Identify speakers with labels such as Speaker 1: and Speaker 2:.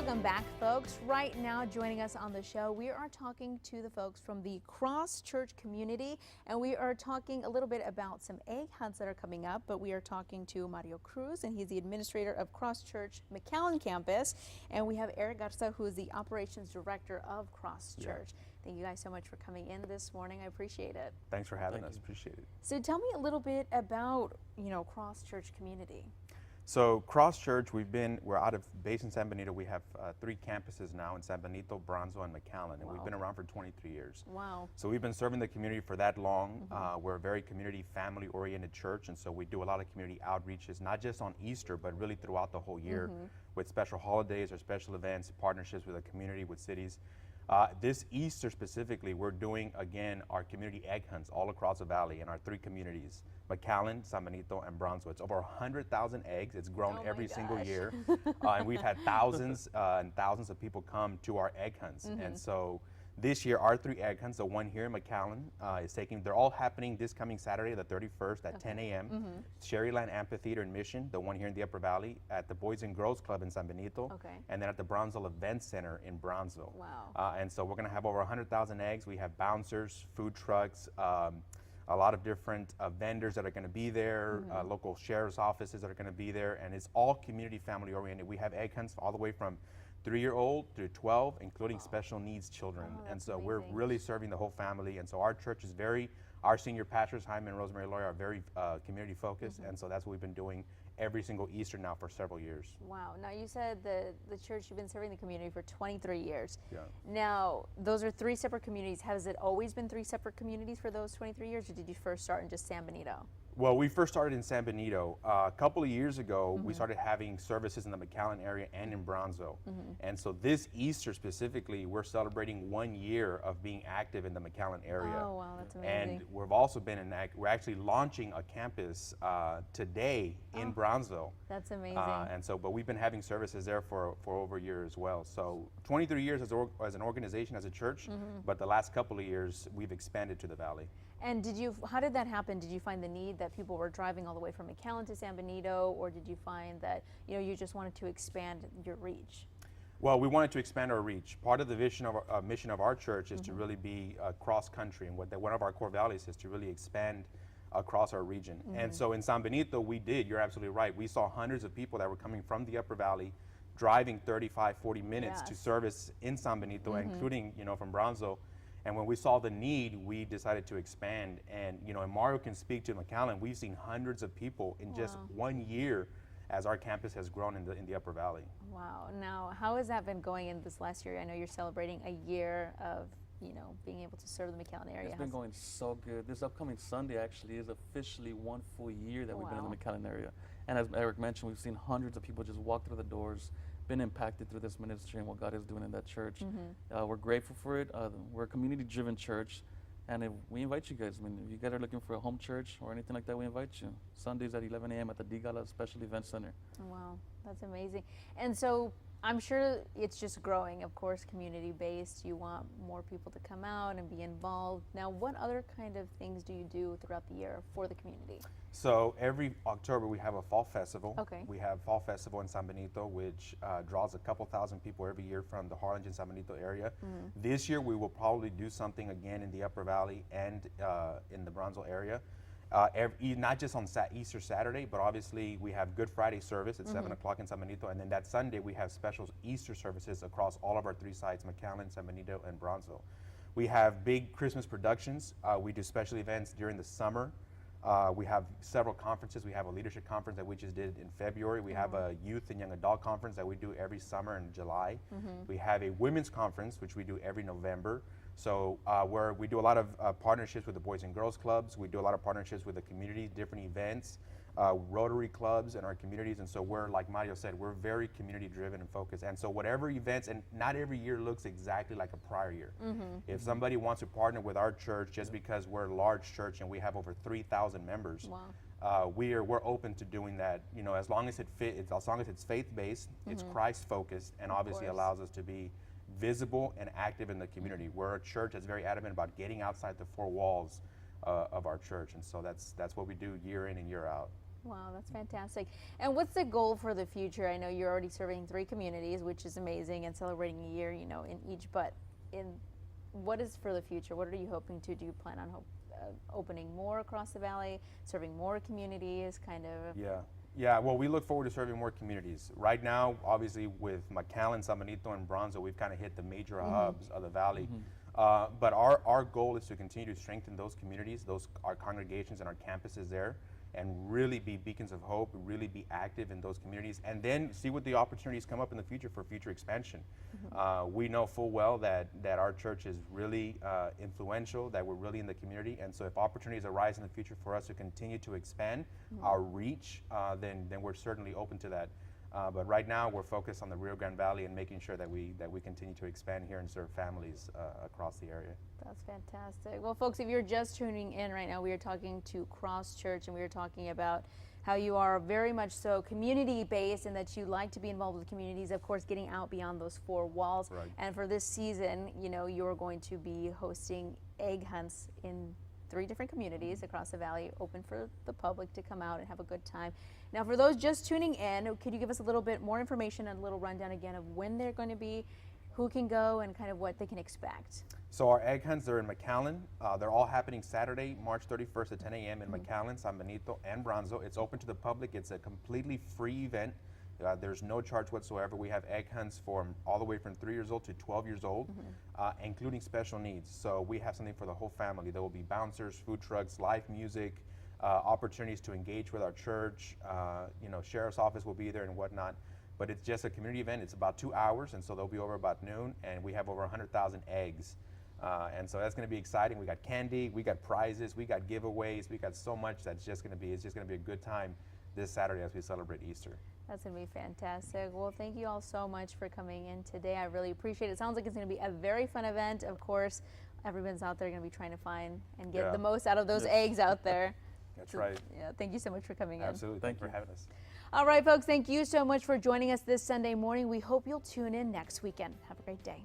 Speaker 1: Welcome back, folks. Right now, joining us on the show, we are talking to the folks from the Cross Church community, and we are talking a little bit about some egg hunts that are coming up, but we are talking to Mario Cruz, and he's the administrator of Cross Church McAllen campus, and we have Eric Garza, who is the operations director of Cross Church. Thank you guys so much for coming in this morning. I appreciate it.
Speaker 2: Thanks for having us. Appreciate it.
Speaker 1: So tell me a little bit about, Cross Church community.
Speaker 2: So Cross Church, we're based in San Bernadino. We have 3 campuses now in San Bernadino, Brownsville, and McAllen, and we've been around for 23 years.
Speaker 1: Wow.
Speaker 2: So we've been serving the community for that long. We're a very community, family-oriented church, and so we do a lot of community outreaches, not just on Easter, but really throughout the whole year with special holidays or special events, partnerships with the community, with cities. This Easter specifically, we're doing, again, our community egg hunts all across the valley in our 3 communities, McAllen, San Benito, and Brownsville. It's over 100,000 eggs. It's grown every single year. And we've had thousands and thousands of people come to our egg hunts. And so this year, our 3 egg hunts, the one here in McAllen they're all happening this coming Saturday, the 31st at 10 a.m. Sharyland Amphitheater in Mission, the one here in the Upper Valley, at the Boys and Girls Club in San Benito, and then at the Brownsville Event Center in Brownsville.
Speaker 1: Wow.
Speaker 2: And so we're gonna have over 100,000 eggs. We have bouncers, food trucks, a lot of different vendors that are going to be there, local sheriff's offices that are going to be there, and it's all community family oriented. We have egg hunts all the way from 3-year-old to 12, including special needs children. And so we're really serving the whole family. And so our church is our senior pastors, Jaime and Rosemary Loya, are very community focused. And so that's what we've been doing every single Easter now for several years.
Speaker 1: Wow. Now you said the church, you've been serving the community for 23 years.
Speaker 2: Yeah.
Speaker 1: Now, those are 3 separate communities. Has it always been 3 separate communities for those 23 years, or did you first start in just San Benito?
Speaker 2: Well, we first started in San Benito. A couple of years ago, we started having services in the McAllen area and in Brownsville. And so this Easter specifically, we're celebrating 1 year of being active in the McAllen area.
Speaker 1: Oh, wow, that's amazing.
Speaker 2: And we've also been we're actually launching a campus today in Brownsville.
Speaker 1: That's amazing.
Speaker 2: But we've been having services there for over a year as well. So 23 years as an organization, as a church, but the last couple of years, we've expanded to the valley.
Speaker 1: And how did that happen? Did you find the need that people were driving all the way from McAllen to San Benito, or did you find that you just wanted to expand your reach?
Speaker 2: Well, we wanted to expand our reach. Part of the mission of our church is to really be cross-country, and one of our core values is to really expand across our region. And so in San Benito, you're absolutely right, we saw hundreds of people that were coming from the Upper Valley, driving 35, 40 minutes to service in San Benito, including from Brownsville. And when we saw the need, we decided to expand. And and Mario can speak to McAllen. We've seen hundreds of people in just 1 year as our campus has grown in the Upper Valley.
Speaker 1: Wow. Now, how has that been going in this last year? I know you're celebrating a year of being able to serve the McAllen area.
Speaker 3: It's been going so good. This upcoming Sunday actually is officially 1 full year that we've been in the McAllen area. And as Eric mentioned, we've seen hundreds of people just walk through the doors, been impacted through this ministry and what God is doing in that church. We're grateful for it. We're a community-driven church, and we invite you guys. I mean, if you guys are looking for a home church or anything like that, we invite you. Sundays at 11 a.m. at the Digala Special Event Center.
Speaker 1: Wow, that's amazing. And so I'm sure it's just growing, of course, community-based. You want more people to come out and be involved. Now, what other kind of things do you do throughout the year for the community?
Speaker 2: So every October we have a fall festival.
Speaker 1: Okay.
Speaker 2: We have fall festival in San Benito, which draws a couple thousand people every year from the Harlingen, San Benito area. This year we will probably do something again in the Upper Valley and in the Brownsville area. Not just on Easter Saturday, but obviously we have Good Friday service at 7 o'clock in San Benito, and then that Sunday we have special Easter services across all of our 3 sites, McAllen, San Benito, and Brownsville. We have big Christmas productions. We do special events during the summer. We have several conferences. We have a leadership conference that we just did in February. We have a youth and young adult conference that we do every summer in July. We have a women's conference, which we do every November. So we do a lot of partnerships with the Boys and Girls Clubs. We do a lot of partnerships with the community, different events, Rotary clubs in our communities. And so we're, like Mario said, we're very community driven and focused. And so whatever events, and not every year looks exactly like a prior year. If somebody wants to partner with our church, just because we're a large church and we have over 3,000 members, we're open to doing that. As long as it's faith-based, it's Christ-focused, and obviously allows us to be visible and active in the community. We're a church that's very adamant about getting outside the 4 walls of our church, and so that's what we do year in and year out.
Speaker 1: Wow, that's fantastic. And what's the goal for the future? I know you're already serving 3 communities, which is amazing, and celebrating a year, you know, in each. But what is for the future? What are you hoping to do? You plan on opening more across the valley, serving more communities, kind of?
Speaker 2: Yeah. Well, we look forward to serving more communities. Right now, obviously, with McAllen, San Benito, and Brownsville, we've kind of hit the major hubs of the valley. But our goal is to continue to strengthen those communities, our congregations and our campuses there, and really be beacons of hope, really be active in those communities, and then see what the opportunities come up in the future for future expansion. We know full well that our church is really influential, that we're really in the community, and so if opportunities arise in the future for us to continue to expand our reach, then we're certainly open to that. But right now, we're focused on the Rio Grande Valley and making sure that we continue to expand here and serve families across the area.
Speaker 1: That's fantastic. Well, folks, if you're just tuning in right now, we are talking to Cross Church, and we are talking about how you are very much so community-based and that you like to be involved with communities, of course, getting out beyond those 4 walls.
Speaker 2: Right.
Speaker 1: And for this season, you know, you're going to be hosting egg hunts in 3 different communities across the valley, open for the public to come out and have a good time. Now, for those just tuning in, could you give us a little bit more information and a little rundown again of when they're going to be, who can go, and kind of what they can expect?
Speaker 2: So our egg hunts are in McAllen. They're all happening Saturday, March 31st at 10 a.m. in McAllen, San Benito, and Brownsville. It's open to the public. It's a completely free event. There's no charge whatsoever. We have egg hunts from all the way from 3 years old to 12 years old, including special needs. So we have something for the whole family. There will be bouncers, food trucks, live music, opportunities to engage with our church. You know, sheriff's office will be there and whatnot. But it's just a community event. It's about 2 hours, and so they'll be over about noon, and we have over 100,000 eggs. And so that's going to be exciting. We got candy, we got prizes, we got giveaways, we got so much that's just going to be, it's just going to be a good time this Saturday as we celebrate Easter.
Speaker 1: That's going to be fantastic. Well, thank you all so much for coming in today. I really appreciate it. It sounds like it's going to be a very fun event. Of course, everyone's out there going to be trying to find and get the most out of those eggs out there.
Speaker 2: That's right.
Speaker 1: Yeah, thank you so much for coming in.
Speaker 2: Absolutely. Thank you for having us.
Speaker 1: All right, folks, thank you so much for joining us this Sunday morning. We hope you'll tune in next weekend. Have a great day.